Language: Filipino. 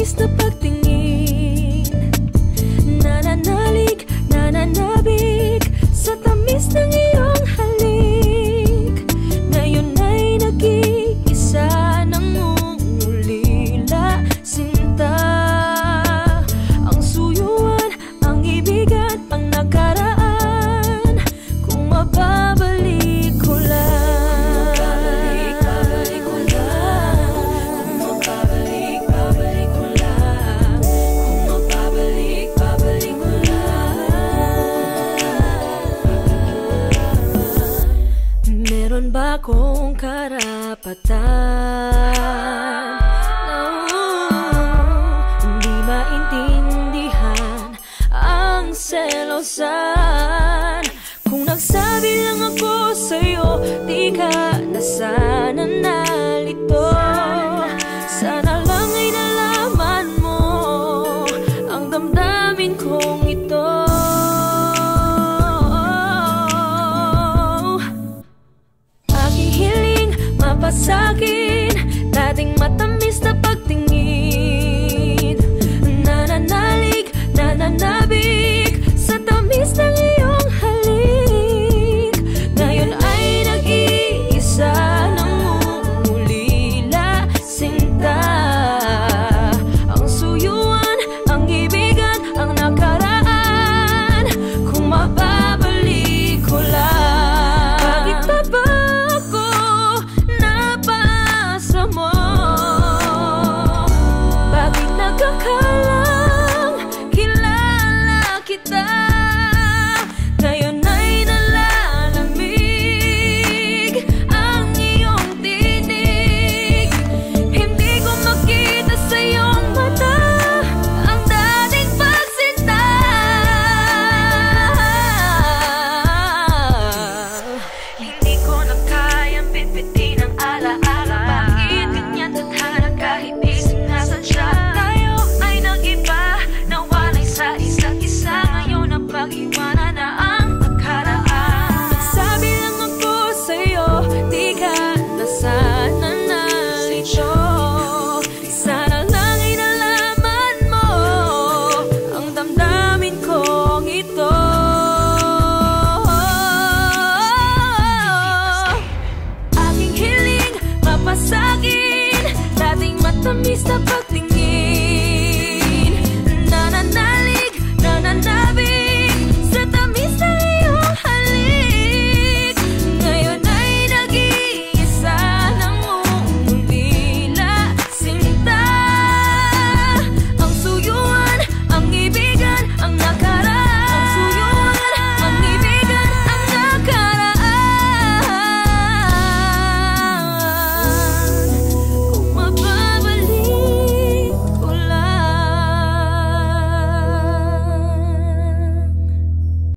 tamis na pagtingin, nananalig, nananabik sa tamis ng iyong halik. Ngayon ay nag-iisa nang ulila, sinta. Ang suyuan, ang ibigan, ang nakaraan, kung mababalik ko lang. Babalik ko lang. Kung mababalik, babalik ko lang. Kung mababalik, babalik ko lang. Meron ba akong karapatan na hindi maintindihan ang selosan? Kung nagsabi lang ako sa'yo, di ka na sana nalito. Sana lang ay nalaman mo ang damdamin kong ito. Aking hiling mapasakit